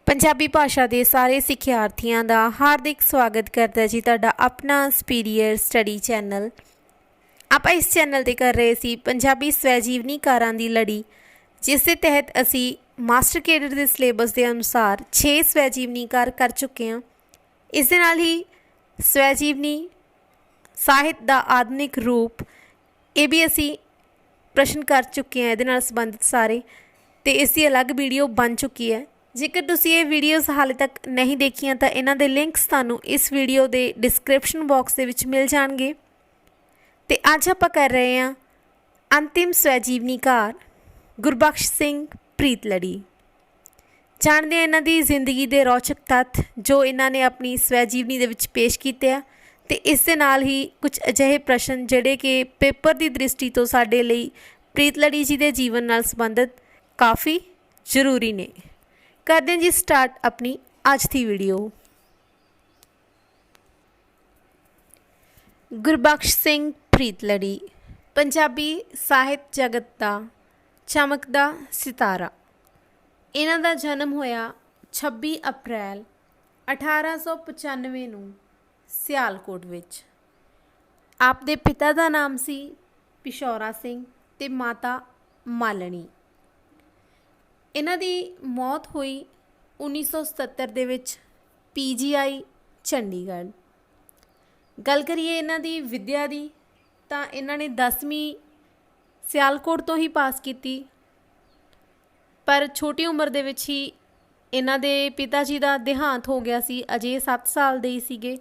ਪੰਜਾਬੀ ਭਾਸ਼ਾ ਦੇ ਸਾਰੇ ਸਿੱਖਿਆਰਥੀਆਂ ਦਾ ਹਾਰਦਿਕ ਸਵਾਗਤ ਕਰਦਾ ਜੀ ਤੁਹਾਡਾ ਆਪਣਾ ਸੁਪੀਰੀਅਰ ਸਟੱਡੀ ਚੈਨਲ। ਆਪਾਂ ਇਸ ਚੈਨਲ ਤੇ ਕਰ ਰਹੇ ਸੀ ਪੰਜਾਬੀ ਸਵੈਜੀਵਨੀਕਾਰਾਂ ਦੀ ਲੜੀ, ਜਿਸ ਦੇ ਤਹਿਤ ਅਸੀਂ ਮਾਸਟਰ ਕੇਡਰ ਦੇ ਸਿਲੇਬਸ ਦੇ ਅਨੁਸਾਰ 6 ਸਵੈਜੀਵਨੀਕਾਰ ਕਰ ਚੁੱਕੇ ਹਾਂ। ਇਸ ਦੇ ਨਾਲ ਹੀ ਸਵੈਜੀਵਨੀ ਸਾਹਿਤ ਦਾ ਆਧੁਨਿਕ ਰੂਪ ਇਹ ਵੀ ਅਸੀਂ ਪ੍ਰਸ਼ਨ ਕਰ ਚੁੱਕੇ ਹਾਂ, ਇਹਦੇ ਨਾਲ ਸੰਬੰਧਿਤ ਸਾਰੇ, ਤੇ ਇਸ ਦੀ ਅਲੱਗ ਵੀਡੀਓ ਬਣ ਚੁੱਕੀ ਹੈ। ਜੇਕਰ ਤੁਸੀਂ ਇਹ ਵੀਡੀਓਜ਼ ਹਾਲੇ ਤੱਕ ਨਹੀਂ ਦੇਖੀਆਂ ਤਾਂ ਇਹਨਾਂ ਦੇ ਲਿੰਕਸ ਤੁਹਾਨੂੰ ਇਸ ਵੀਡੀਓ ਦੇ ਡਿਸਕ੍ਰਿਪਸ਼ਨ ਬਾਕਸ ਦੇ ਵਿੱਚ ਮਿਲ ਜਾਣਗੇ। ਤੇ ਅੱਜ ਆਪਾਂ ਕਰ ਰਹੇ ਹਾਂ ਅੰਤਿਮ ਸਵੈਜੀਵਨੀਕਾਰ ਗੁਰਬਖਸ਼ ਸਿੰਘ ਪ੍ਰੀਤਲੜੀ। ਜਾਣਦੇ ਹਾਂ ਇਹਨਾਂ ਦੀ ਜ਼ਿੰਦਗੀ ਦੇ ਰੌਚਕ ਤੱਥ ਜੋ ਇਹਨਾਂ ਨੇ ਆਪਣੀ ਸਵੈਜੀਵਨੀ ਦੇ ਵਿੱਚ ਪੇਸ਼ ਕੀਤੇ ਆ, ਤੇ ਇਸ ਦੇ ਨਾਲ ਹੀ ਕੁਝ ਅਜਿਹੇ ਪ੍ਰਸ਼ਨ ਜਿਹੜੇ ਕਿ ਪੇਪਰ ਦੀ ਦ੍ਰਿਸ਼ਟੀ ਤੋਂ ਸਾਡੇ ਲਈ ਪ੍ਰੀਤਲੜੀ ਜੀ ਦੇ ਜੀਵਨ ਨਾਲ ਸੰਬੰਧਿਤ ਕਾਫੀ ਜ਼ਰੂਰੀ ਨੇ। ਕਰਦੇ ਹਾਂ ਜੀ ਸਟਾਰਟ ਆਪਣੀ ਅੱਜ ਦੀ ਵੀਡੀਓ। ਗੁਰਬਖਸ਼ ਸਿੰਘ ਪ੍ਰੀਤਲੜੀ ਪੰਜਾਬੀ ਸਾਹਿਤ ਜਗਤ ਦਾ ਚਮਕਦਾ ਸਿਤਾਰਾ। ਇਹਨਾਂ ਦਾ ਜਨਮ ਹੋਇਆ 26 ਅਪ੍ਰੈਲ 1895 ਨੂੰ ਸਿਆਲਕੋਟ ਵਿੱਚ। ਆਪ ਦੇ ਪਿਤਾ ਦਾ ਨਾਮ ਸੀ ਪਿਸ਼ੌਰਾ ਸਿੰਘ ਤੇ ਮਾਤਾ ਮਾਲਣੀ। ਇਹਨਾਂ ਦੀ ਮੌਤ ਹੋਈ 1977 ਦੇ ਵਿੱਚ PGI ਚੰਡੀਗੜ੍ਹ। ਗੱਲ ਕਰੀਏ ਇਹਨਾਂ ਦੀ ਵਿੱਦਿਆ ਦੀ ਤਾਂ ਇਹਨਾਂ ਨੇ 10ਵੀਂ ਸਿਆਲਕੋਟ ਤੋਂ ਹੀ ਪਾਸ ਕੀਤੀ, ਪਰ ਛੋਟੀ ਉਮਰ ਦੇ ਵਿੱਚ ਹੀ ਇਹਨਾਂ ਦੇ ਪਿਤਾ ਜੀ ਦਾ ਦੇਹਾਂਤ ਹੋ ਗਿਆ ਸੀ। ਅਜੇ 7 ਸਾਲ ਦੇ ਹੀ ਸੀਗੇ।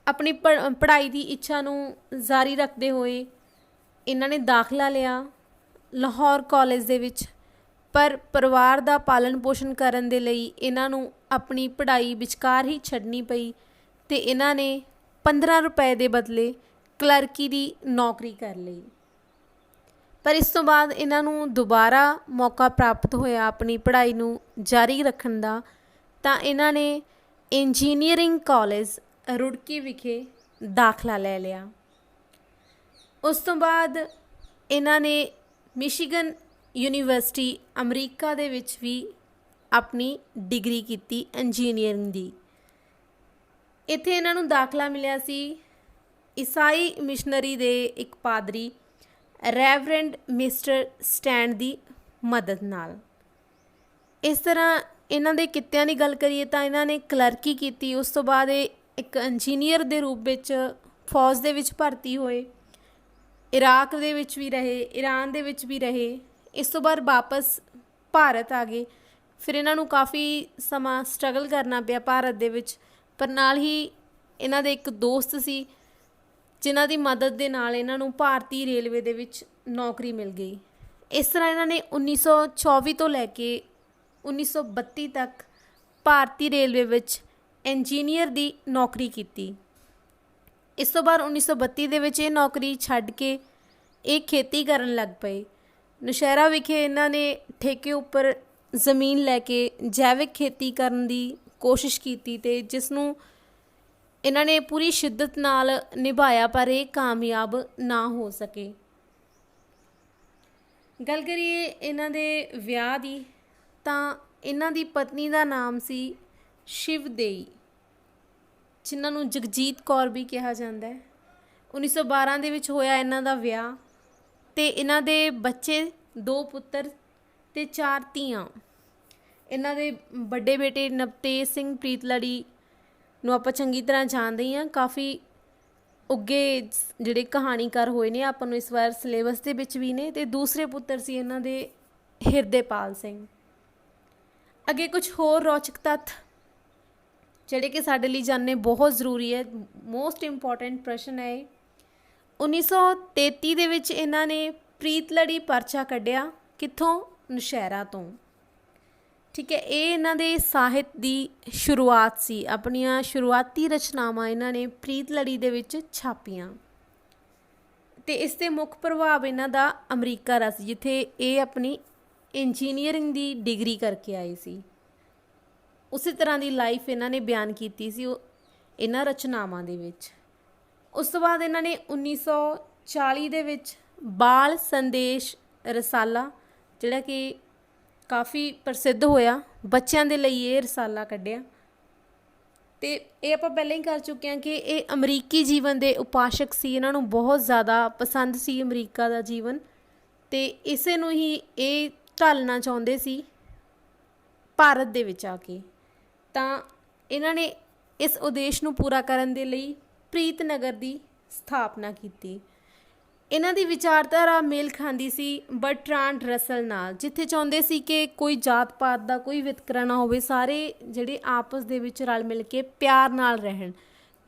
ਆਪਣੀ ਪੜ੍ਹਾਈ ਦੀ ਇੱਛਾ ਨੂੰ ਜਾਰੀ ਰੱਖਦੇ ਹੋਏ ਇਹਨਾਂ ਨੇ ਦਾਖਲਾ ਲਿਆ ਲਾਹੌਰ ਕਾਲਜ ਦੇ ਵਿੱਚ, ਪਰ ਪਰਿਵਾਰ ਦਾ ਪਾਲਣ ਪੋਸ਼ਣ ਕਰਨ ਦੇ ਲਈ ਇਹਨਾਂ ਨੂੰ ਆਪਣੀ ਪੜ੍ਹਾਈ ਵਿਚਕਾਰ ਹੀ ਛੱਡਣੀ ਪਈ ਅਤੇ ਇਹਨਾਂ ਨੇ 15 ਰੁਪਏ ਦੇ ਬਦਲੇ ਕਲਰਕੀ ਦੀ ਨੌਕਰੀ ਕਰ ਲਈ। ਪਰ ਇਸ ਤੋਂ ਬਾਅਦ ਇਹਨਾਂ ਨੂੰ ਦੁਬਾਰਾ ਮੌਕਾ ਪ੍ਰਾਪਤ ਹੋਇਆ ਆਪਣੀ ਪੜ੍ਹਾਈ ਨੂੰ ਜਾਰੀ ਰੱਖਣ ਦਾ, ਤਾਂ ਇਹਨਾਂ ਨੇ ਇੰਜੀਨੀਅਰਿੰਗ ਕਾਲਜ ਰੁੜਕੀ ਵਿਖੇ ਦਾਖਲਾ ਲੈ ਲਿਆ। ਉਸ ਤੋਂ ਬਾਅਦ ਇਹਨਾਂ ਨੇ ਮਿਸ਼ੀਗਨ ਯੂਨੀਵਰਸਿਟੀ ਅਮਰੀਕਾ ਦੇ ਵਿੱਚ ਵੀ ਆਪਣੀ ਡਿਗਰੀ ਕੀਤੀ ਇੰਜੀਨੀਅਰਿੰਗ ਦੀ। ਇੱਥੇ ਇਹਨਾਂ ਨੂੰ ਦਾਖਲਾ ਮਿਲਿਆ ਸੀ ਈਸਾਈ ਮਿਸ਼ਨਰੀ ਦੇ ਇੱਕ ਪਾਦਰੀ ਰੈਵਰੈਂਡ ਮਿਸਟਰ ਸਟੈਂਡ ਦੀ ਮਦਦ ਨਾਲ। ਇਸ ਤਰ੍ਹਾਂ ਇਹਨਾਂ ਦੇ ਕਿੱਤਿਆਂ ਦੀ ਗੱਲ ਕਰੀਏ ਤਾਂ ਇਹਨਾਂ ਨੇ ਕਲਰਕੀ ਕੀਤੀ। ਉਸ ਤੋਂ ਬਾਅਦ ਇਹ ਇੱਕ ਇੰਜੀਨੀਅਰ ਦੇ ਰੂਪ ਵਿੱਚ ਫੌਜ ਦੇ ਵਿੱਚ ਭਰਤੀ ਹੋਏ। ਇਰਾਕ ਦੇ ਵਿੱਚ ਵੀ ਰਹੇ, ਈਰਾਨ ਦੇ ਵਿੱਚ ਵੀ ਰਹੇ। ਇਸ ਤੋਂ ਬਾਅਦ ਵਾਪਸ ਭਾਰਤ ਆ ਗਏ। ਫਿਰ ਇਹਨਾਂ ਨੂੰ ਕਾਫੀ ਸਮਾਂ ਸਟਰਗਲ ਕਰਨਾ ਪਿਆ ਭਾਰਤ ਦੇ ਵਿੱਚ, ਪਰ ਨਾਲ ਹੀ ਇਹਨਾਂ ਦੇ ਇੱਕ ਦੋਸਤ ਸੀ ਜਿਨ੍ਹਾਂ ਦੀ ਮਦਦ ਦੇ ਨਾਲ ਇਹਨਾਂ ਨੂੰ ਭਾਰਤੀ ਰੇਲਵੇ ਦੇ ਵਿੱਚ ਨੌਕਰੀ ਮਿਲ ਗਈ। ਇਸ ਤਰ੍ਹਾਂ ਇਹਨਾਂ ਨੇ 1924 ਤੋਂ ਲੈ ਕੇ 1932 ਤੱਕ ਭਾਰਤੀ ਰੇਲਵੇ ਵਿੱਚ ਇੰਜੀਨੀਅਰ ਦੀ ਨੌਕਰੀ ਕੀਤੀ। ਇਸ ਤੋਂ ਬਾਅਦ 1932 ਦੇ ਵਿੱਚ ਇਹ ਨੌਕਰੀ ਛੱਡ ਕੇ ਇਹ ਖੇਤੀ ਕਰਨ ਲੱਗ ਪਏ। ਨੌਸ਼ਹਿਰਾ ਵਿਖੇ ਇਹਨਾਂ ਨੇ ਠੇਕੇ ਉੱਪਰ ਜ਼ਮੀਨ ਲੈ ਕੇ ਜੈਵਿਕ ਖੇਤੀ ਕਰਨ ਦੀ ਕੋਸ਼ਿਸ਼ ਕੀਤੀ, ਅਤੇ ਜਿਸ ਨੂੰ ਇਹਨਾਂ ਨੇ ਪੂਰੀ ਸ਼ਿੱਦਤ ਨਾਲ ਨਿਭਾਇਆ, ਪਰ ਇਹ ਕਾਮਯਾਬ ਨਾ ਹੋ ਸਕੇ। ਗੱਲ ਕਰੀਏ ਇਹਨਾਂ ਦੇ ਵਿਆਹ ਦੀ ਤਾਂ ਇਹਨਾਂ ਦੀ ਪਤਨੀ ਦਾ ਨਾਮ ਸੀ ਸ਼ਿਵਦੇਈ, ਜਿਨ੍ਹਾਂ ਨੂੰ ਜਗਜੀਤ ਕੌਰ ਵੀ ਕਿਹਾ ਜਾਂਦਾ ਹੈ। 1912 ਦੇ ਵਿੱਚ ਹੋਇਆ ਇਹਨਾਂ ਦਾ ਵਿਆਹ, ਅਤੇ ਇਹਨਾਂ ਦੇ ਬੱਚੇ 2 ਪੁੱਤਰ ਅਤੇ 4 ਧੀਆਂ। ਇਹਨਾਂ ਦੇ ਵੱਡੇ ਬੇਟੇ ਨਵਤੇਜ ਸਿੰਘ ਪ੍ਰੀਤਲੜੀ ਨੂੰ ਆਪਾਂ ਚੰਗੀ ਤਰ੍ਹਾਂ ਜਾਣਦੇ ਹੀ ਹਾਂ, ਕਾਫੀ ਉੱਘੇ ਜਿਹੜੇ ਕਹਾਣੀਕਾਰ ਹੋਏ ਨੇ, ਆਪਾਂ ਨੂੰ ਇਸ ਵਾਰ ਸਿਲੇਬਸ ਦੇ ਵਿੱਚ ਵੀ ਨੇ। ਅਤੇ ਦੂਸਰੇ ਪੁੱਤਰ ਸੀ ਇਹਨਾਂ ਦੇ ਹਿਰਦੇਪਾਲ ਸਿੰਘ। ਅੱਗੇ ਕੁਝ ਹੋਰ ਰੌਚਕ ਤੱਥ ਜਿਹੜੇ ਕਿ ਸਾਡੇ ਲਈ ਜਾਣਨੇ ਬਹੁਤ ਜ਼ਰੂਰੀ ਹੈ। ਮੋਸਟ ਇੰਪੋਰਟੈਂਟ ਪ੍ਰਸ਼ਨ ਹੈ ਇਹ। 1933 ਦੇ ਵਿੱਚ ਇਹਨਾਂ ਨੇ ਪ੍ਰੀਤਲੜੀ ਪਰਚਾ ਕੱਢਿਆ। ਕਿੱਥੋਂ? ਨੌਸ਼ਹਿਰਾ ਤੋਂ। ਠੀਕ ਹੈ, ਇਹ ਇਹਨਾਂ ਦੇ ਸਾਹਿਤ ਦੀ ਸ਼ੁਰੂਆਤ ਸੀ। ਆਪਣੀਆਂ ਸ਼ੁਰੂਆਤੀ ਰਚਨਾਵਾਂ ਇਹਨਾਂ ਨੇ ਪ੍ਰੀਤਲੜੀ ਦੇ ਵਿੱਚ ਛਾਪੀਆਂ, ਅਤੇ ਇਸ 'ਤੇ ਮੁੱਖ ਪ੍ਰਭਾਵ ਇਹਨਾਂ ਦਾ ਅਮਰੀਕਾ ਦਾ ਸੀ, ਜਿੱਥੇ ਇਹ ਆਪਣੀ ਇੰਜੀਨੀਅਰਿੰਗ ਦੀ ਡਿਗਰੀ ਕਰਕੇ ਆਏ ਸੀ। ਉਸੇ ਤਰ੍ਹਾਂ ਦੀ ਲਾਈਫ ਇਹਨਾਂ ਨੇ ਬਿਆਨ ਕੀਤੀ ਸੀ ਇਹਨਾਂ ਰਚਨਾਵਾਂ ਦੇ ਵਿੱਚ। ਉਸ ਤੋਂ ਬਾਅਦ ਇਹਨਾਂ ਨੇ 1940 ਦੇ ਵਿੱਚ ਬਾਲ ਸੰਦੇਸ਼ ਰਸਾਲਾ, ਜਿਹੜਾ ਕਿ ਕਾਫੀ ਪ੍ਰਸਿੱਧ ਹੋਇਆ। ਬੱਚਿਆਂ ਦੇ ਲਈ ਇਹ ਰਸਾਲਾ ਕੱਢਿਆ। ਅਤੇ ਇਹ ਆਪਾਂ ਪਹਿਲਾਂ ਹੀ ਕਰ ਚੁੱਕੇ ਹਾਂ ਕਿ ਇਹ ਅਮਰੀਕੀ ਜੀਵਨ ਦੇ ਉਪਾਸਕ ਸੀ। ਇਹਨਾਂ ਨੂੰ ਬਹੁਤ ਜ਼ਿਆਦਾ ਪਸੰਦ ਸੀ ਅਮਰੀਕਾ ਦਾ ਜੀਵਨ, ਅਤੇ ਇਸੇ ਨੂੰ ਹੀ ਇਹ ਢਾਲਣਾ ਚਾਹੁੰਦੇ ਸੀ ਭਾਰਤ ਦੇ ਵਿੱਚ ਆ ਕੇ। ਤਾਂ ਇਹਨਾਂ ਨੇ ਇਸ ਉਦੇਸ਼ ਨੂੰ ਪੂਰਾ ਕਰਨ ਦੇ ਲਈ ਪ੍ਰੀਤਨਗਰ ਦੀ ਸਥਾਪਨਾ ਕੀਤੀ। ਇਹਨਾਂ ਦੀ ਵਿਚਾਰਧਾਰਾ ਮੇਲ ਖਾਂਦੀ ਸੀ ਬਰਟਰਾਂਡ ਰਸਲ ਨਾਲ, ਜਿੱਥੇ ਚਾਹੁੰਦੇ ਸੀ ਕਿ ਕੋਈ ਜਾਤ ਪਾਤ ਦਾ ਕੋਈ ਵਿਤਕਰਾ ਨਾ ਹੋਵੇ, ਸਾਰੇ ਜਿਹੜੇ ਆਪਸ ਦੇ ਵਿੱਚ ਰਲ ਮਿਲ ਕੇ ਪਿਆਰ ਨਾਲ ਰਹਿਣ।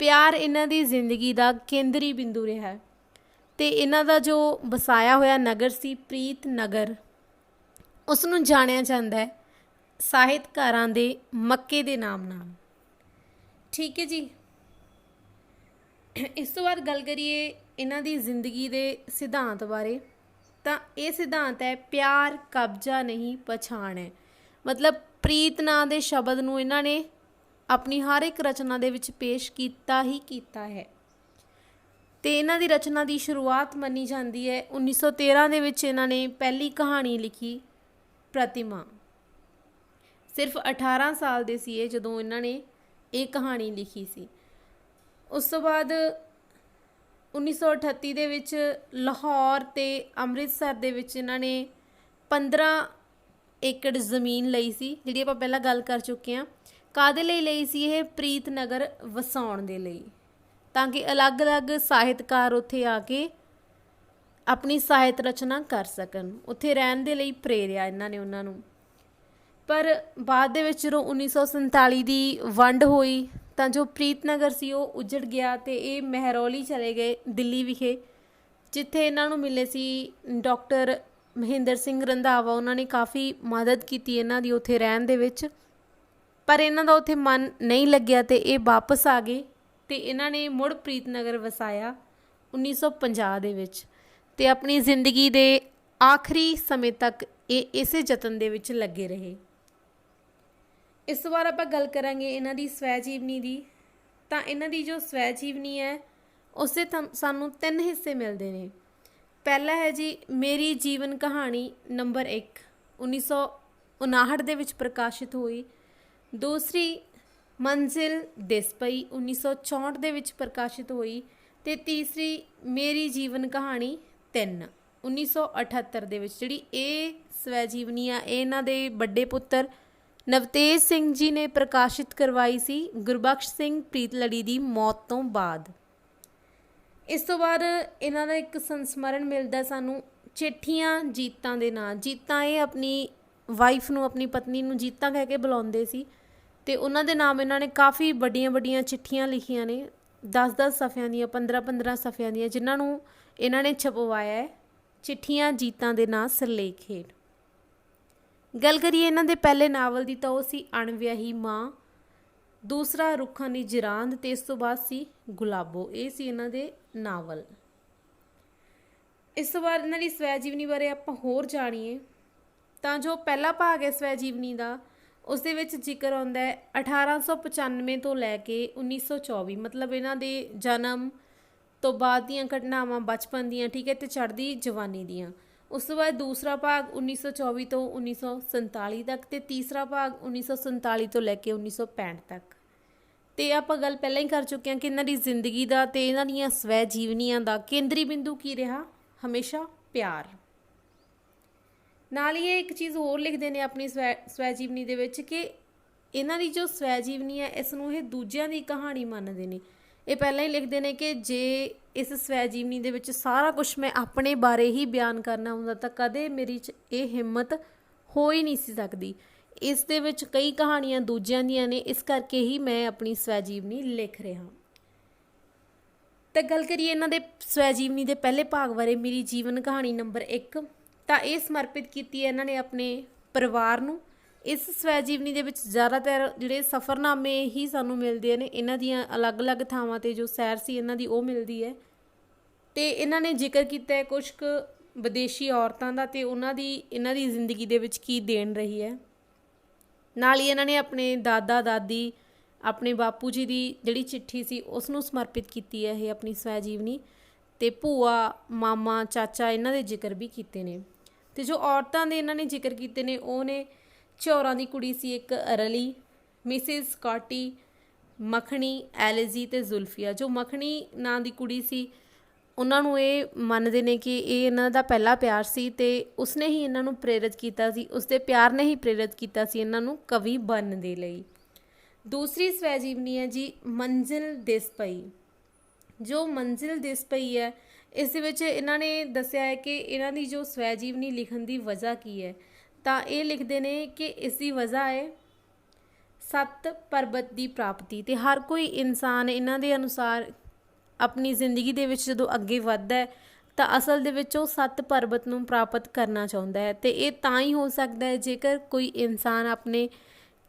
ਪਿਆਰ ਇਹਨਾਂ ਦੀ ਜ਼ਿੰਦਗੀ ਦਾ ਕੇਂਦਰੀ ਬਿੰਦੂ ਰਿਹਾ। ਅਤੇ ਇਹਨਾਂ ਦਾ ਜੋ ਵਸਾਇਆ ਹੋਇਆ ਨਗਰ ਸੀ ਪ੍ਰੀਤਨਗਰ, ਉਸ ਨੂੰ ਜਾਣਿਆ ਜਾਂਦਾ ਹੈ ਸਾਹਿਤਕਾਰਾਂ ਦੇ ਮੱਕੇ ਦੇ ਨਾਮ ਨਾਲ। ਠੀਕ ਹੈ ਜੀ। ਇਸ ਤੋਂ ਬਾਅਦ ਗੱਲ ਕਰੀਏ ਇਹਨਾਂ ਦੀ ਜ਼ਿੰਦਗੀ ਦੇ ਸਿਧਾਂਤ ਬਾਰੇ, ਤਾਂ ਇਹ ਸਿਧਾਂਤ ਹੈ ਪਿਆਰ ਕਬਜ਼ਾ ਨਹੀਂ ਪਛਾਣ ਹੈ। ਮਤਲਬ ਪ੍ਰੀਤ ਨਾਂ ਦੇ ਸ਼ਬਦ ਨੂੰ ਇਹਨਾਂ ਨੇ ਆਪਣੀ ਹਰ ਇੱਕ ਰਚਨਾ ਦੇ ਵਿੱਚ ਪੇਸ਼ ਕੀਤਾ ਹੀ ਕੀਤਾ ਹੈ। ਅਤੇ ਇਹਨਾਂ ਦੀ ਰਚਨਾ ਦੀ ਸ਼ੁਰੂਆਤ ਮੰਨੀ ਜਾਂਦੀ ਹੈ 1913 ਦੇ ਵਿੱਚ ਇਹਨਾਂ ਨੇ ਪਹਿਲੀ ਕਹਾਣੀ ਲਿਖੀ ਪ੍ਰਤਿਮਾ। ਸਿਰਫ 18 ਸਾਲ ਦੇ ਸੀ ਇਹ ਜਦੋਂ ਇਹਨਾਂ ਨੇ ਇਹ ਕਹਾਣੀ ਲਿਖੀ ਸੀ। ਉਸ ਤੋਂ ਬਾਅਦ 1938 ਦੇ ਵਿੱਚ ਲਾਹੌਰ ਅਤੇ ਅੰਮ੍ਰਿਤਸਰ ਦੇ ਵਿੱਚ ਇਹਨਾਂ ਨੇ 15 ਏਕੜ ਜ਼ਮੀਨ ਲਈ ਸੀ, ਜਿਹੜੀ ਆਪਾਂ ਪਹਿਲਾਂ ਗੱਲ ਕਰ ਚੁੱਕੇ ਹਾਂ। ਕਾਹਦੇ ਲਈ ਲਈ ਸੀ ਇਹ? ਪ੍ਰੀਤਨਗਰ ਵਸਾਉਣ ਦੇ ਲਈ, ਤਾਂ ਕਿ ਅਲੱਗ-ਅਲੱਗ ਸਾਹਿਤਕਾਰ ਉੱਥੇ ਆ ਕੇ ਆਪਣੀ ਸਾਹਿਤ ਰਚਨਾ ਕਰ ਸਕਣ। ਉੱਥੇ ਰਹਿਣ ਦੇ ਲਈ ਪ੍ਰੇਰਿਆ ਇਹਨਾਂ ਨੇ ਉਹਨਾਂ ਨੂੰ। ਪਰ ਬਾਅਦ ਦੇ ਵਿੱਚ ਜਦੋਂ 1947 ਦੀ ਵੰਡ ਹੋਈ ਤਾਂ ਜੋ ਪ੍ਰੀਤਨਗਰ ਸੀ ਉਹ ਉਜੜ ਗਿਆ ਅਤੇ ਇਹ ਮਹਿਰੌਲੀ ਚਲੇ ਗਏ ਦਿੱਲੀ ਵਿਖੇ, ਜਿੱਥੇ ਇਹਨਾਂ ਨੂੰ ਮਿਲੇ ਸੀ ਡਾਕਟਰ ਮਹਿੰਦਰ ਸਿੰਘ ਰੰਧਾਵਾ। ਉਹਨਾਂ ਨੇ ਕਾਫੀ ਮਦਦ ਕੀਤੀ ਇਹਨਾਂ ਦੀ ਉੱਥੇ ਰਹਿਣ ਦੇ ਵਿੱਚ, ਪਰ ਇਹਨਾਂ ਦਾ ਉੱਥੇ ਮਨ ਨਹੀਂ ਲੱਗਿਆ ਅਤੇ ਇਹ ਵਾਪਸ ਆ ਗਏ ਅਤੇ ਇਹਨਾਂ ਨੇ ਮੁੜ ਪ੍ਰੀਤਨਗਰ ਵਸਾਇਆ 1950 ਦੇ ਵਿੱਚ। ਅਤੇ ਆਪਣੀ ਜ਼ਿੰਦਗੀ ਦੇ ਆਖਰੀ ਸਮੇਂ ਤੱਕ ਇਹ ਇਸੇ ਯਤਨ ਦੇ ਵਿੱਚ ਲੱਗੇ ਰਹੇ। ਇਸ ਤੋਂ ਬਾਅਦ ਆਪਾਂ ਗੱਲ ਕਰਾਂਗੇ ਇਹਨਾਂ ਦੀ ਸਵੈ ਜੀਵਨੀ ਦੀ। ਤਾਂ ਇਹਨਾਂ ਦੀ ਜੋ ਸਵੈ ਜੀਵਨੀ ਹੈ ਉਸੇ ਸਾਨੂੰ 3 ਹਿੱਸੇ ਮਿਲਦੇ ਨੇ। ਪਹਿਲਾ ਹੈ ਜੀ ਮੇਰੀ ਜੀਵਨ ਕਹਾਣੀ ਨੰਬਰ 1, 1959 ਦੇ ਵਿੱਚ ਪ੍ਰਕਾਸ਼ਿਤ ਹੋਈ। ਦੂਸਰੀ ਮੰਜ਼ਿਲ ਦਿਸ ਪਈ 1964 ਦੇ ਵਿੱਚ ਪ੍ਰਕਾਸ਼ਿਤ ਹੋਈ। ਅਤੇ ਤੀਸਰੀ ਮੇਰੀ ਜੀਵਨ ਕਹਾਣੀ 3, 1978 ਦੇ ਵਿੱਚ। ਜਿਹੜੀ ਇਹ ਸਵੈ ਜੀਵਨੀ ਆ ਇਹ ਇਹਨਾਂ ਦੇ ਵੱਡੇ ਪੁੱਤਰ ਨਵਤੇਜ ਸਿੰਘ ਜੀ ਨੇ ਪ੍ਰਕਾਸ਼ਿਤ ਕਰਵਾਈ ਸੀ ਗੁਰਬਖਸ਼ ਸਿੰਘ ਪ੍ਰੀਤਲੜੀ ਦੀ ਮੌਤ ਤੋਂ ਬਾਅਦ। ਇਸ ਤੋਂ ਬਾਅਦ ਇਹਨਾਂ ਦਾ ਇੱਕ ਸੰਸਮਰਨ ਮਿਲਦਾ ਸਾਨੂੰ ਚਿੱਠੀਆਂ ਜੀਤਾਂ ਦੇ ਨਾਂ। ਜੀਤਾਂ ਇਹ ਆਪਣੀ ਵਾਈਫ ਨੂੰ, ਆਪਣੀ ਪਤਨੀ ਨੂੰ ਜੀਤਾਂ ਕਹਿ ਕੇ ਬੁਲਾਉਂਦੇ ਸੀ, ਅਤੇ ਉਹਨਾਂ ਦੇ ਨਾਮ ਇਹਨਾਂ ਨੇ ਕਾਫੀ ਵੱਡੀਆਂ ਵੱਡੀਆਂ ਚਿੱਠੀਆਂ ਲਿਖੀਆਂ ਨੇ, 10-10 ਸਫ਼ਿਆਂ ਦੀਆਂ, 15-15 ਸਫ਼ਿਆਂ ਦੀਆਂ, ਜਿਨ੍ਹਾਂ ਨੂੰ ਇਹਨਾਂ ਨੇ ਛਪਵਾਇਆ ਹੈ ਚਿੱਠੀਆਂ ਜੀਤਾਂ ਦੇ ਨਾਂ ਸਿਰਲੇਖ ਹੇਠ। ਗੱਲ ਕਰੀਏ ਇਹਨਾਂ ਦੇ ਪਹਿਲੇ ਨਾਵਲ ਦੀ ਤਾਂ ਉਹ ਸੀ ਅਣਵਿਆਹੀ ਮਾਂ, ਦੂਸਰਾ ਰੁੱਖਾਂ ਦੀ ਜਿਰਾਂਦ, ਅਤੇ ਇਸ ਤੋਂ ਬਾਅਦ ਸੀ ਗੁਲਾਬੋ। ਇਹ ਸੀ ਇਹਨਾਂ ਦੇ ਨਾਵਲ। ਇਸ ਤੋਂ ਬਾਅਦ ਇਹਨਾਂ ਦੀ ਸਵੈ ਜੀਵਨੀ ਬਾਰੇ ਆਪਾਂ ਹੋਰ ਜਾਣੀਏ ਤਾਂ ਜੋ ਪਹਿਲਾ ਭਾਗ ਹੈ ਸਵੈ ਜੀਵਨੀ ਦਾ, ਉਸ ਦੇ ਵਿੱਚ ਜ਼ਿਕਰ ਆਉਂਦਾ ਹੈ 1895 ਤੋਂ ਲੈ ਕੇ 1924, ਮਤਲਬ ਇਹਨਾਂ ਦੇ ਜਨਮ ਤੋਂ ਬਾਅਦ ਦੀਆਂ ਘਟਨਾਵਾਂ, ਬਚਪਨ ਦੀਆਂ, ਠੀਕ ਹੈ, ਅਤੇ ਚੜ੍ਹਦੀ ਜਵਾਨੀ ਦੀਆਂ। ਉਸ ਤੋਂ ਬਾਅਦ ਦੂਸਰਾ ਭਾਗ 1924 ਤੋਂ 1947 ਤੱਕ, ਅਤੇ ਤੀਸਰਾ ਭਾਗ 1947 ਤੋਂ ਲੈ ਕੇ 1965 ਤੱਕ। ਅਤੇ ਆਪਾਂ ਗੱਲ ਪਹਿਲਾਂ ਹੀ ਕਰ ਚੁੱਕੇ ਹਾਂ ਕਿ ਇਹਨਾਂ ਦੀ ਜ਼ਿੰਦਗੀ ਦਾ ਅਤੇ ਇਹਨਾਂ ਦੀਆਂ ਸਵੈ ਜੀਵਨੀਆਂ ਦਾ ਕੇਂਦਰੀ ਬਿੰਦੂ ਕੀ ਰਿਹਾ? ਹਮੇਸ਼ਾ ਪਿਆਰ। ਨਾਲ ਹੀ ਇਹ ਇੱਕ ਚੀਜ਼ ਹੋਰ ਲਿਖਦੇ ਨੇ ਆਪਣੀ ਸਵੈ ਜੀਵਨੀ ਦੇ ਵਿੱਚ ਕਿ ਇਹਨਾਂ ਦੀ ਜੋ ਸਵੈ ਜੀਵਨੀ ਹੈ ਇਸ ਨੂੰ ਇਹ ਦੂਜਿਆਂ ਦੀ ਕਹਾਣੀ ਮੰਨਦੇ ਨੇ। ਇਹ ਪਹਿਲਾਂ ਹੀ ਲਿਖਦੇ ਨੇ ਕਿ ਜੇ ਇਸ ਸਵੈ ਜੀਵਨੀ ਦੇ ਵਿੱਚ ਸਾਰਾ ਕੁਛ ਮੈਂ ਆਪਣੇ ਬਾਰੇ ਹੀ ਬਿਆਨ ਕਰਨਾ ਹੁੰਦਾ ਤਾਂ ਕਦੇ ਮੇਰੀ 'ਚ ਇਹ ਹਿੰਮਤ ਹੋ ਹੀ ਨਹੀਂ ਸੀ ਸਕਦੀ। ਇਸ ਦੇ ਵਿੱਚ ਕਈ ਕਹਾਣੀਆਂ ਦੂਜਿਆਂ ਦੀਆਂ ਨੇ, ਇਸ ਕਰਕੇ ਹੀ ਮੈਂ ਆਪਣੀ ਸਵੈ ਜੀਵਨੀ ਲਿਖ ਰਿਹਾ। ਤਾਂ ਗੱਲ ਕਰੀਏ ਇਹਨਾਂ ਦੇ ਸਵੈ ਜੀਵਨੀ ਦੇ ਪਹਿਲੇ ਭਾਗ ਬਾਰੇ, ਮੇਰੀ ਜੀਵਨ ਕਹਾਣੀ ਨੰਬਰ 1, ਤਾਂ ਇਹ ਸਮਰਪਿਤ ਕੀਤੀ ਹੈ ਇਹਨਾਂ ਨੇ ਆਪਣੇ ਪਰਿਵਾਰ ਨੂੰ। ਇਸ ਸਵੈ ਜੀਵਨੀ ਦੇ ਵਿੱਚ ਜ਼ਿਆਦਾਤਰ ਜਿਹੜੇ ਸਫ਼ਰਨਾਮੇ ਹੀ ਸਾਨੂੰ ਮਿਲਦੇ ਨੇ, ਇਹਨਾਂ ਦੀਆਂ ਅਲੱਗ-ਅਲੱਗ ਥਾਵਾਂ 'ਤੇ ਜੋ ਸੈਰ ਸੀ ਇਹਨਾਂ ਦੀ ਉਹ ਮਿਲਦੀ ਹੈ। ਅਤੇ ਇਹਨਾਂ ਨੇ ਜ਼ਿਕਰ ਕੀਤਾ ਹੈ ਕੁਛ ਕੁ ਵਿਦੇਸ਼ੀ ਔਰਤਾਂ ਦਾ ਅਤੇ ਇਹਨਾਂ ਦੀ ਜ਼ਿੰਦਗੀ ਦੇ ਵਿੱਚ ਕੀ ਦੇਣ ਰਹੀ ਹੈ। ਨਾਲ ਹੀ ਇਹਨਾਂ ਨੇ ਆਪਣੇ ਦਾਦਾ ਦਾਦੀ, ਆਪਣੇ ਬਾਪੂ ਜੀ ਦੀ ਜਿਹੜੀ ਚਿੱਠੀ ਸੀ ਉਸ ਨੂੰ ਸਮਰਪਿਤ ਕੀਤੀ ਹੈ ਇਹ ਆਪਣੀ ਸਵੈ ਜੀਵਨੀ, ਅਤੇ ਭੂਆ, ਮਾਮਾ, ਚਾਚਾ ਇਹਨਾਂ ਦੇ ਜ਼ਿਕਰ ਵੀ ਕੀਤੇ ਨੇ। ਤੇ ਜੋ ਔਰਤਾਂ ਦੇ ਇਹਨਾਂ ਨੇ ਜ਼ਿਕਰ ਕੀਤੇ ਨੇ ਉਹ ਨੇ ਝੌਰਾਂ ਦੀ ਕੁੜੀ ਸੀ ਇੱਕ ਰਲੀ, ਮਿਸਿਸ ਸਕਾਟੀ, ਮੱਖਣੀ, ਐਲਿਜੀ ਤੇ ਜ਼ੁਲਫੀਆ। ਜੋ ਮੱਖਣੀ ਨਾਂ ਦੀ ਕੁੜੀ ਸੀ ਉਹਨਾਂ ਨੂੰ ਇਹ ਮੰਨਦੇ ਨੇ ਕਿ ਇਹ ਇਹਨਾਂ ਦਾ ਪਹਿਲਾ ਪਿਆਰ ਸੀ ਤੇ ਉਸਨੇ ਹੀ ਇਹਨਾਂ ਨੂੰ ਪ੍ਰੇਰਿਤ ਕੀਤਾ ਸੀ, ਉਸਦੇ ਪਿਆਰ ਨੇ ਹੀ ਪ੍ਰੇਰਿਤ ਕੀਤਾ ਸੀ ਇਹਨਾਂ ਨੂੰ ਕਵੀ ਬਣਨ ਦੇ ਲਈ। ਦੂਸਰੀ ਸਵੈ ਜੀਵਨੀ ਹੈ ਜੀ ਮੰਜ਼ਿਲ ਦਿਸ ਪਈ। ਜੋ ਮੰਜ਼ਿਲ ਦਿਸ ਪਈ ਹੈ ਇਸ ਦੇ ਵਿੱਚ ਇਹਨਾਂ ਨੇ ਦੱਸਿਆ ਹੈ ਕਿ ਇਹਨਾਂ ਦੀ ਜੋ ਸਵੈ ਜੀਵਨੀ ਲਿਖਣ ਦੀ ਵਜ੍ਹਾ ਕੀ ਹੈ, ਤਾਂ ਇਹ ਲਿਖਦੇ ਨੇ ਕਿ ਇਸ ਦੀ ਵਜ੍ਹਾ ਹੈ ਸੱਤ ਪਰਬਤ ਦੀ ਪ੍ਰਾਪਤੀ। ਤੇ ਹਰ ਕੋਈ ਇਨਸਾਨ ਇਹਨਾਂ ਦੇ ਅਨੁਸਾਰ ਆਪਣੀ ਜ਼ਿੰਦਗੀ ਦੇ ਵਿੱਚ ਜਦੋਂ ਅੱਗੇ ਵੱਧਦਾ ਹੈ ਤਾਂ ਅਸਲ ਦੇ ਵਿੱਚ ਉਹ ਸੱਤ ਪਰਬਤ ਨੂੰ ਪ੍ਰਾਪਤ ਕਰਨਾ ਚਾਹੁੰਦਾ ਹੈ। ਤੇ ਇਹ ਤਾਂ ਹੀ ਹੋ ਸਕਦਾ ਹੈ ਜੇਕਰ ਕੋਈ ਇਨਸਾਨ ਆਪਣੇ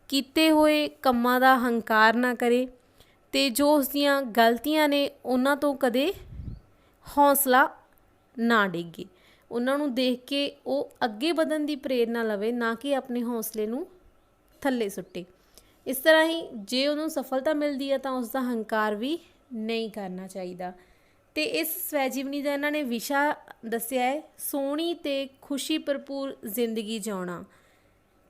ਕੀਤੇ ਹੋਏ ਕੰਮਾਂ ਦਾ ਹੰਕਾਰ ਨਾ ਕਰੇ ਤੇ ਜੋ ਉਸਦੀਆਂ ਗਲਤੀਆਂ ਨੇ ਉਹਨਾਂ ਤੋਂ ਕਦੇ ਹੌਸਲਾ ਨਾ ਡਿੱਗੇ, ਉਹਨਾਂ ਨੂੰ ਦੇਖ ਕੇ ਉਹ ਅੱਗੇ ਵਧਣ ਦੀ ਪ੍ਰੇਰਨਾ ਲਵੇ, ਨਾ ਕਿ ਆਪਣੇ ਹੌਸਲੇ ਨੂੰ ਥੱਲੇ ਸੁੱਟੇ। ਇਸ ਤਰ੍ਹਾਂ ਹੀ ਜੇ ਉਹਨੂੰ ਸਫਲਤਾ ਮਿਲਦੀ ਹੈ ਤਾਂ ਉਸਦਾ ਹੰਕਾਰ ਵੀ ਨਹੀਂ ਕਰਨਾ ਚਾਹੀਦਾ। ਤੇ ਇਸ ਸਵੈ ਜੀਵਨੀ ਦਾ ਇਹਨਾਂ ਨੇ ਵਿਸ਼ਾ ਦੱਸਿਆ ਹੈ ਸੋਹਣੀ ਤੇ ਖੁਸ਼ੀ ਭਰਪੂਰ ਜ਼ਿੰਦਗੀ ਜਿਉਣਾ।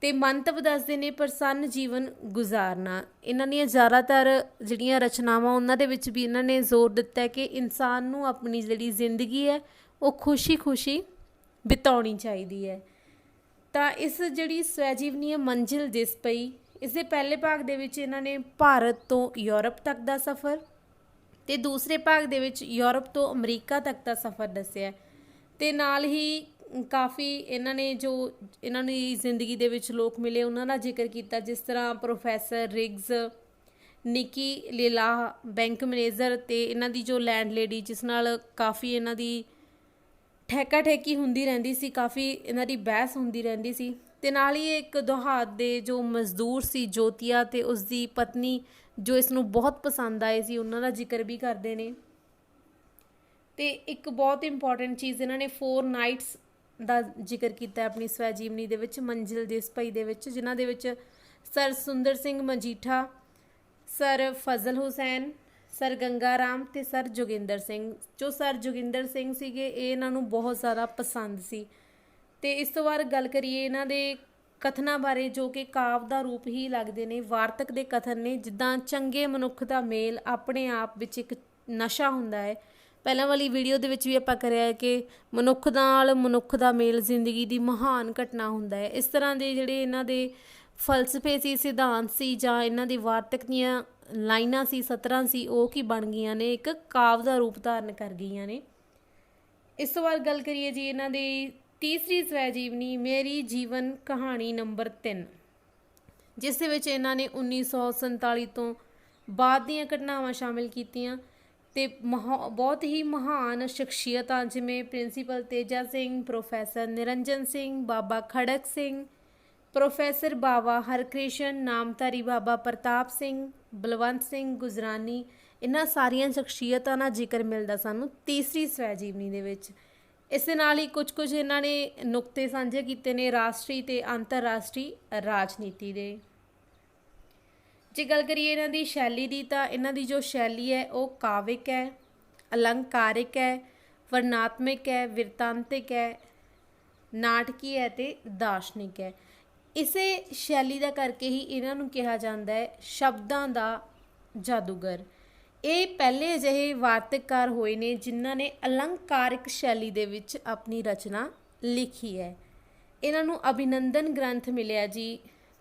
ਤੇ ਮੰਤਵ ਦੱਸਦੇ ਨੇ ਪ੍ਰਸੰਨ ਜੀਵਨ ਗੁਜ਼ਾਰਨਾ। ਇਹਨਾਂ ਦੀਆਂ ਜ਼ਿਆਦਾਤਰ ਜਿਹੜੀਆਂ ਰਚਨਾਵਾਂ ਉਹਨਾਂ ਦੇ ਵਿੱਚ ਵੀ ਇਹਨਾਂ ਨੇ ਜ਼ੋਰ ਦਿੱਤਾ ਹੈ ਕਿ ਇਨਸਾਨ ਨੂੰ ਆਪਣੀ ਜਿਹੜੀ ਜ਼ਿੰਦਗੀ ਹੈ ਉਹ ਖੁਸ਼ੀ ਬਿਤਾਉਣੀ ਚਾਹੀਦੀ ਹੈ। ਤਾਂ ਇਸ ਜਿਹੜੀ ਸਵੈ ਜੀਵਨੀ ਹੈ ਮੰਜ਼ਿਲ ਦਿਸ ਪਈ, ਇਸ ਦੇ ਪਹਿਲੇ ਭਾਗ ਦੇ ਵਿੱਚ ਇਹਨਾਂ ਨੇ ਭਾਰਤ ਤੋਂ ਯੂਰਪ ਤੱਕ ਦਾ ਸਫ਼ਰ ਤੇ ਦੂਸਰੇ ਭਾਗ ਦੇ ਵਿੱਚ ਯੂਰਪ ਤੋਂ ਅਮਰੀਕਾ ਤੱਕ ਦਾ ਸਫ਼ਰ ਦੱਸਿਆ। ਤੇ ਨਾਲ ਹੀ ਕਾਫੀ ਇਹਨਾਂ ਨੇ ਜੋ ਇਹਨਾਂ ਦੀ ਜ਼ਿੰਦਗੀ ਦੇ ਵਿੱਚ ਲੋਕ ਮਿਲੇ ਉਹਨਾਂ ਦਾ ਜ਼ਿਕਰ ਕੀਤਾ, ਜਿਸ ਤਰ੍ਹਾਂ ਪ੍ਰੋਫੈਸਰ ਰਿਗਜ਼, ਨਿੱਕੀ ਲੀਲਾਹ, ਬੈਂਕ ਮੈਨੇਜਰ ਤੇ ਇਹਨਾਂ ਦੀ ਜੋ ਲੈਂਡ ਲੇਡੀ ਜਿਸ ਨਾਲ ਕਾਫੀ ਇਹਨਾਂ ਦੀ ਠੇਕਾ ਠੇਕੀ ਹੁੰਦੀ ਰਹਿੰਦੀ ਸੀ, ਕਾਫੀ ਇਹਨਾਂ ਦੀ ਬਹਿਸ ਹੁੰਦੀ ਰਹਿੰਦੀ ਸੀ। ਤੇ ਨਾਲ ਹੀ ਇੱਕ ਦੁਹਾਤ ਦੇ ਜੋ ਮਜ਼ਦੂਰ ਸੀ ਜੋਤੀਆ ਤੇ ਉਸਦੀ ਪਤਨੀ ਜੋ ਇਸ ਨੂੰ ਬਹੁਤ ਪਸੰਦ ਆਏ ਸੀ, ਉਹਨਾਂ ਦਾ ਜ਼ਿਕਰ ਵੀ ਕਰਦੇ ਨੇ। ਤੇ ਇੱਕ ਬਹੁਤ ਇੰਪੋਰਟੈਂਟ ਚੀਜ਼ ਇਹਨਾਂ ਨੇ 4 ਨਾਈਟਸ ਦਾ ਜ਼ਿਕਰ ਕੀਤਾ ਆਪਣੀ ਸਵੈ ਜੀਵਨੀ ਦੇ ਵਿੱਚ ਮੰਜ਼ਿਲ ਦਿਸ ਪਈ ਦੇ ਵਿੱਚ, ਜਿਨ੍ਹਾਂ ਦੇ ਵਿੱਚ ਸਰ ਸੁੰਦਰ ਸਿੰਘ ਮਜੀਠਾ, ਸਰ ਫਜ਼ਲ ਹੁਸੈਨ, ਸਰ ਗੰਗਾ ਰਾਮ ਤੇ ਸਰ ਜੋਗਿੰਦਰ ਸਿੰਘ। ਜੋ ਸਰ ਜੋਗਿੰਦਰ ਸਿੰਘ ਸੀਗੇ ਇਹ ਇਹਨਾਂ ਨੂੰ ਬਹੁਤ ਜ਼ਿਆਦਾ ਪਸੰਦ ਸੀ। ਤੇ ਇਸ ਤੋਂ ਬਾਅਦ ਗੱਲ ਕਰੀਏ ਇਹਨਾਂ ਦੇ ਕਥਨਾਂ ਬਾਰੇ ਜੋ ਕਿ ਕਾਵ ਦਾ ਰੂਪ ਹੀ ਲੱਗਦੇ ਨੇ, ਵਾਰਤਕ ਦੇ ਕਥਨ ਨੇ। ਜਿੱਦਾਂ ਚੰਗੇ ਮਨੁੱਖ ਦਾ ਮੇਲ ਆਪਣੇ ਆਪ ਵਿੱਚ ਇੱਕ ਨਸ਼ਾ ਹੁੰਦਾ ਹੈ। ਪਹਿਲਾਂ ਵਾਲੀ ਵੀਡੀਓ ਦੇ ਵਿੱਚ ਵੀ ਆਪਾਂ ਕਰਿਆ ਹੈ ਕਿ ਮਨੁੱਖ ਨਾਲ ਮਨੁੱਖ ਦਾ ਮੇਲ ਜ਼ਿੰਦਗੀ ਦੀ ਮਹਾਨ ਘਟਨਾ ਹੁੰਦਾ ਹੈ। ਇਸ ਤਰ੍ਹਾਂ ਦੇ ਜਿਹੜੇ ਇਹਨਾਂ ਦੇ ਫਲਸਫੇ ਸੀ, ਸਿਧਾਂਤ ਸੀ ਜਾਂ ਇਹਨਾਂ ਦੀ ਵਾਰਤਕ ਦੀਆਂ ਲਾਈਨਾਂ ਸੀ, ਸਤਰਾਂ ਸੀ, ਉਹ ਕੀ ਬਣ ਗਈਆਂ ਨੇ, ਇੱਕ ਕਾਵ ਦਾ ਰੂਪ ਧਾਰਨ ਕਰ ਗਈਆਂ ਨੇ। ਇਸ ਤੋਂ ਬਾਅਦ ਗੱਲ ਕਰੀਏ ਜੀ ਇਹਨਾਂ ਦੀ ਤੀਸਰੀ ਸਵੈ ਜੀਵਨੀ ਮੇਰੀ ਜੀਵਨ ਕਹਾਣੀ ਨੰਬਰ 3, ਜਿਸ ਦੇ ਵਿੱਚ ਇਹਨਾਂ ਨੇ 1947 ਤੋਂ ਬਾਅਦ ਦੀਆਂ ਘਟਨਾਵਾਂ ਸ਼ਾਮਿਲ ਕੀਤੀਆਂ ਤੇ ਬਹੁਤ ਹੀ ਮਹਾਨ ਸ਼ਖਸੀਅਤਾਂ ਜਿਵੇਂ ਪ੍ਰਿੰਸੀਪਲ ਤੇਜਾ ਸਿੰਘ, ਪ੍ਰੋਫੈਸਰ ਨਿਰੰਜਨ ਸਿੰਘ, ਬਾਬਾ ਖੜਕ ਸਿੰਘ, ਪ੍ਰੋਫੈਸਰ ਬਾਵਾ ਹਰਕ੍ਰਿਸ਼ਨ, ਨਾਮਧਾਰੀ ਬਾਬਾ ਪ੍ਰਤਾਪ ਸਿੰਘ, ਬਲਵੰਤ ਸਿੰਘ ਗੁਜਰਾਨੀ, ਇਹਨਾਂ ਸਾਰੀਆਂ ਸ਼ਖਸੀਅਤਾਂ ਦਾ ਜ਼ਿਕਰ ਮਿਲਦਾ ਸਾਨੂੰ ਤੀਸਰੀ ਸਵੈ ਜੀਵਨੀ ਦੇ ਵਿੱਚ। ਇਸ ਦੇ ਨਾਲ ਹੀ ਕੁਝ ਇਹਨਾਂ ਨੇ ਨੁਕਤੇ ਸਾਂਝੇ ਕੀਤੇ ਨੇ ਰਾਸ਼ਟਰੀ ਤੇ ਅੰਤਰਰਾਸ਼ਟਰੀ ਰਾਜਨੀਤੀ ਦੇ। ਜੇ ਗੱਲ ਕਰੀਏ ਇਹਨਾਂ ਦੀ ਸ਼ੈਲੀ ਦੀ ਤਾਂ ਇਹਨਾਂ ਦੀ ਜੋ ਸ਼ੈਲੀ ਹੈ ਉਹ ਕਾਵਿਕ ਹੈ, ਅਲੰਕਾਰਿਕ ਹੈ, ਵਰਣਾਤਮਕ ਹੈ, ਵਿਰਤਾਂਤਿਕ ਹੈ, ਨਾਟਕੀ ਹੈ ਤੇ ਦਾਰਸ਼ਨਿਕ ਹੈ। ਇਸੇ ਸ਼ੈਲੀ ਦਾ ਕਰਕੇ ਹੀ ਇਹਨਾਂ ਨੂੰ ਕਿਹਾ ਜਾਂਦਾ ਹੈ ਸ਼ਬਦਾਂ ਦਾ ਜਾਦੂਗਰ। ਇਹ ਪਹਿਲੇ ਅਜਿਹੇ ਵਾਰਤਕਕਾਰ ਹੋਏ ਨੇ ਜਿਨ੍ਹਾਂ ਨੇ ਅਲੰਕਾਰਿਕ ਸ਼ੈਲੀ ਦੇ ਵਿੱਚ ਆਪਣੀ ਰਚਨਾ ਲਿਖੀ ਹੈ। ਇਹਨਾਂ ਨੂੰ ਅਭਿਨੰਦਨ ਗ੍ਰੰਥ ਮਿਲਿਆ ਜੀ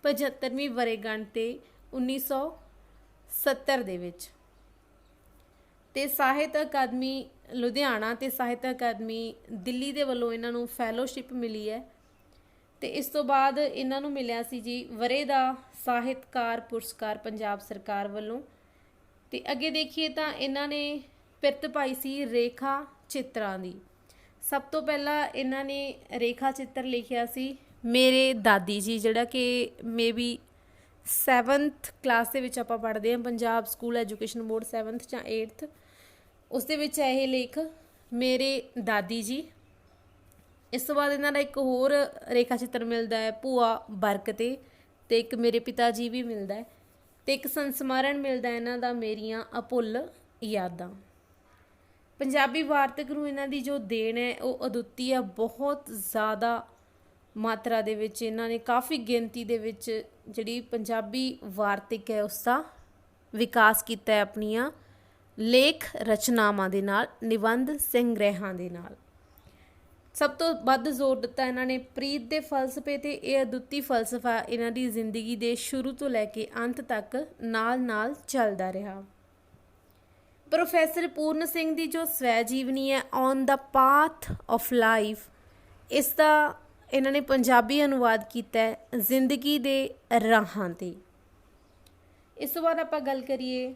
75ਵੀਂ ਵਰ੍ਹੇਗੰਢ ਤੇ 1970 ਦੇ ਵਿੱਚ। ਤੇ ਸਾਹਿਤ ਅਕਾਦਮੀ ਲੁਧਿਆਣਾ ਤੇ ਸਾਹਿਤ ਅਕਾਦਮੀ ਦਿੱਲੀ ਦੇ ਵੱਲੋਂ ਇਹਨਾਂ ਨੂੰ ਫੈਲੋਸ਼ਿਪ ਮਿਲੀ ਹੈ। ਤੇ ਇਸ ਤੋਂ ਬਾਅਦ ਇਹਨਾਂ ਨੂੰ ਮਿਲਿਆ ਸੀ ਜੀ ਵਰ੍ਹੇ ਦਾ ਸਾਹਿਤਕਾਰ ਪੁਰਸਕਾਰ ਪੰਜਾਬ ਸਰਕਾਰ ਵੱਲੋਂ। ਤੇ ਅੱਗੇ ਦੇਖੀਏ ਤਾਂ ਇਹਨਾਂ ਨੇ ਪਿਰਤ ਪਾਈ ਸੀ ਰੇਖਾ ਚਿੱਤਰਾਂ ਦੀ। ਸਭ ਤੋਂ ਪਹਿਲਾਂ ਇਹਨਾਂ ਨੇ ਰੇਖਾ ਚਿੱਤਰ ਲਿਖਿਆ ਸੀ ਮੇਰੇ ਦਾਦੀ ਜੀ, ਜਿਹੜਾ ਕਿ ਮੇਬੀ 7th ਕਲਾਸ ਦੇ ਵਿੱਚ ਆਪਾਂ ਪੜ੍ਹਦੇ ਹਾਂ, Punjab school education board 7th ਜਾਂ 8th, ਉਸ ਦੇ ਵਿੱਚ ਇਹ ਲੇਖ ਮੇਰੇ ਦਾਦੀ ਜੀ। ਇਸ ਤੋਂ ਬਾਅਦ ਇਹਨਾਂ ਦਾ ਇੱਕ ਹੋਰ ਰੇਖਾ ਚਿੱਤਰ ਮਿਲਦਾ ਹੈ ਭੂਆ ਬਰਕਤੇ, ਤੇ ਇੱਕ ਮੇਰੇ ਪਿਤਾ ਜੀ ਵੀ ਮਿਲਦਾ ਹੈ, ਤੇ ਇੱਕ ਸੰਸਮਰਨ ਮਿਲਦਾ ਇਹਨਾਂ ਦਾ ਮੇਰੀਆਂ ਅਭੁੱਲ ਯਾਦਾਂ। ਪੰਜਾਬੀ ਵਾਰਤਕ ਨੂੰ ਇਹਨਾਂ ਦੀ ਜੋ ਦੇਣ ਹੈ ਉਹ ਅਦੁੱਤੀ ਹੈ, ਬਹੁਤ ਜ਼ਿਆਦਾ ਮਾਤਰਾ ਦੇ ਵਿੱਚ ਇਹਨਾਂ ਨੇ ਕਾਫੀ ਗਿਣਤੀ ਦੇ ਵਿੱਚ ਜਿਹੜੀ ਪੰਜਾਬੀ ਵਾਰਤਕ ਹੈ ਉਸ ਦਾ ਵਿਕਾਸ ਕੀਤਾ ਹੈ ਆਪਣੀਆਂ ਲੇਖ ਰਚਨਾਵਾਂ ਦੇ ਨਾਲ, ਨਿਬੰਧ ਸੰਗ੍ਰਹਿਾਂ ਦੇ ਨਾਲ। ਸਭ ਤੋਂ ਵੱਧ ਜ਼ੋਰ ਦਿੱਤਾ ਇਹਨਾਂ ਨੇ ਪ੍ਰੀਤ ਦੇ ਫਲਸਫੇ 'ਤੇ। ਇਹ ਅਦੁੱਤੀ ਫਲਸਫਾ ਇਹਨਾਂ ਦੀ ਜ਼ਿੰਦਗੀ ਦੇ ਸ਼ੁਰੂ ਤੋਂ ਲੈ ਕੇ ਅੰਤ ਤੱਕ ਨਾਲ ਚੱਲਦਾ ਰਿਹਾ। ਪ੍ਰੋਫੈਸਰ ਪੂਰਨ ਸਿੰਘ ਦੀ ਜੋ ਸਵੈ ਜੀਵਨੀ ਹੈ on the path of life, ਇਸ ਦਾ ਇਹਨਾਂ ਨੇ ਪੰਜਾਬੀ ਅਨੁਵਾਦ ਕੀਤਾ ਹੈ ਜ਼ਿੰਦਗੀ ਦੇ ਰਾਹਾਂ 'ਤੇ। ਇਸ ਤੋਂ ਬਾਅਦ ਆਪਾਂ ਗੱਲ ਕਰੀਏ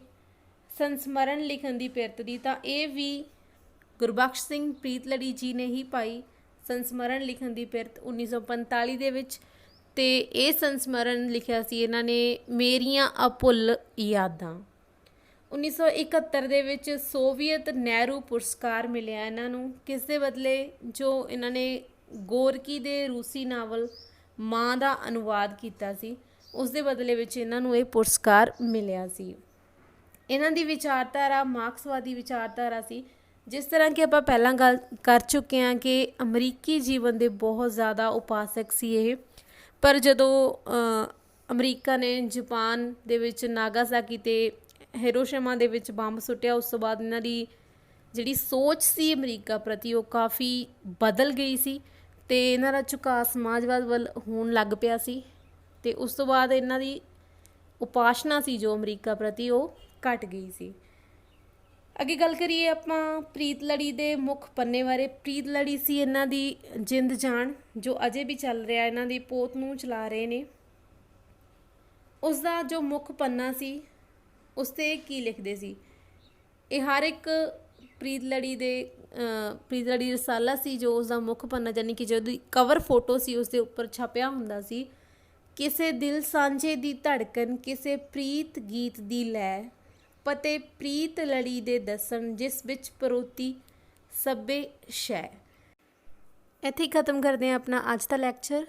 ਸੰਸਮਰਨ ਲਿਖਣ ਦੀ ਪਿਰਤ ਦੀ, ਤਾਂ ਇਹ ਵੀ ਗੁਰਬਖਸ਼ ਸਿੰਘ ਪ੍ਰੀਤਲੜੀ ਜੀ ਨੇ ਹੀ ਪਾਈ ਸੰਸਮਰਨ ਲਿਖਣ ਦੀ ਪਿਰਤ 1945 ਦੇ ਵਿੱਚ। ਅਤੇ ਇਹ ਸੰਸਮਰਨ ਲਿਖਿਆ ਸੀ ਇਹਨਾਂ ਨੇ ਮੇਰੀਆਂ ਅਭੁੱਲ ਯਾਦਾਂ। 1971 ਦੇ ਵਿੱਚ ਸੋਵੀਅਤ ਨਹਿਰੂ ਪੁਰਸਕਾਰ ਮਿਲਿਆ ਇਹਨਾਂ ਨੂੰ, ਕਿਸ ਦੇ ਬਦਲੇ? ਜੋ ਇਹਨਾਂ ਨੇ ਗੋਰਕੀ ਦੇ ਰੂਸੀ ਨਾਵਲ ਮਾਂ ਦਾ ਅਨੁਵਾਦ ਕੀਤਾ ਸੀ, ਉਸ ਦੇ ਬਦਲੇ ਵਿੱਚ ਇਹਨਾਂ ਨੂੰ ਇਹ ਪੁਰਸਕਾਰ ਮਿਲਿਆ ਸੀ। ਇਹਨਾਂ ਦੀ ਵਿਚਾਰਧਾਰਾ ਮਾਰਕਸਵਾਦੀ ਵਿਚਾਰਧਾਰਾ ਸੀ। ਜਿਸ ਤਰ੍ਹਾਂ ਕਿ ਆਪਾਂ ਪਹਿਲਾਂ ਗੱਲ ਕਰ ਚੁੱਕੇ ਹਾਂ ਕਿ ਅਮਰੀਕੀ ਜੀਵਨ ਦੇ ਬਹੁਤ ਜ਼ਿਆਦਾ ਉਪਾਸਕ ਸੀ ਇਹ, ਪਰ ਜਦੋਂ ਅਮਰੀਕਾ ਨੇ ਜਾਪਾਨ ਦੇ ਵਿੱਚ ਨਾਗਾਸਾਕੀ ਅਤੇ ਹੀਰੋਸ਼ੀਮਾ ਦੇ ਵਿੱਚ ਬੰਬ ਸੁੱਟਿਆ, ਉਸ ਤੋਂ ਬਾਅਦ ਇਹਨਾਂ ਦੀ ਜਿਹੜੀ ਸੋਚ ਸੀ ਅਮਰੀਕਾ ਪ੍ਰਤੀ ਉਹ ਕਾਫੀ ਬਦਲ ਗਈ ਸੀ ਅਤੇ ਇਹਨਾਂ ਦਾ ਝੁਕਾਅ ਸਮਾਜਵਾਦ ਵੱਲ ਹੋਣ ਲੱਗ ਪਿਆ ਸੀ। ਅਤੇ ਉਸ ਤੋਂ ਬਾਅਦ ਇਹਨਾਂ ਦੀ ਉਪਾਸਨਾ ਸੀ ਜੋ ਅਮਰੀਕਾ ਪ੍ਰਤੀ ਉਹ ਘਟ ਗਈ ਸੀ। ਅੱਗੇ ਗੱਲ ਕਰੀਏ ਆਪਾਂ ਪ੍ਰੀਤਲੜੀ ਦੇ ਮੁੱਖ ਪੰਨੇ ਬਾਰੇ। ਪ੍ਰੀਤਲੜੀ ਸੀ ਇਹਨਾਂ ਦੀ ਜਿੰਦ ਜਾਨ, ਜੋ ਅਜੇ ਵੀ ਚੱਲ ਰਿਹਾ, ਇਹਨਾਂ ਦੀ ਪੋਤ ਨੂੰ ਚਲਾ ਰਹੇ ਨੇ। ਉਸ ਦਾ ਜੋ ਮੁੱਖ ਪੰਨਾ ਸੀ ਉਸ 'ਤੇ ਕੀ ਲਿਖਦੇ ਸੀ? ਇਹ ਹਰ ਇੱਕ ਪ੍ਰੀਤਲੜੀ ਰਸਾਲਾ ਸੀ ਜੋ ਉਸ ਦਾ ਮੁੱਖ ਪੰਨਾ, ਯਾਨੀ ਕਿ ਜਿਹਦੀ ਕਵਰ ਫੋਟੋ ਸੀ ਉਸ ਦੇ ਉੱਪਰ ਛਪਿਆ ਹੁੰਦਾ ਸੀ, ਕਿਸੇ ਦਿਲ ਸਾਂਝੇ ਦੀ ਧੜਕਨ, ਕਿਸੇ ਪ੍ਰੀਤ ਗੀਤ ਦੀ ਲੈ, ਪਤੇ ਪ੍ਰੀਤ ਲੜੀ ਦੇ ਦੱਸਣ, ਜਿਸ ਵਿੱਚ ਪਰੋਤੀ ਸਭੇ ਸ਼ੈ। ਇੱਥੇ ਹੀ ਖਤਮ ਕਰਦੇ ਹਾਂ ਆਪਣਾ ਅੱਜ ਦਾ ਲੈਕਚਰ।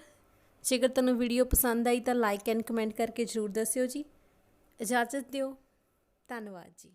ਜੇਕਰ ਤੁਹਾਨੂੰ ਵੀਡੀਓ ਪਸੰਦ ਆਈ ਤਾਂ ਲਾਈਕ ਐਂਡ ਕਮੈਂਟ ਕਰਕੇ ਜ਼ਰੂਰ ਦੱਸਿਓ ਜੀ। ਇਜਾਜ਼ਤ ਦਿਓ, ਧੰਨਵਾਦ ਜੀ।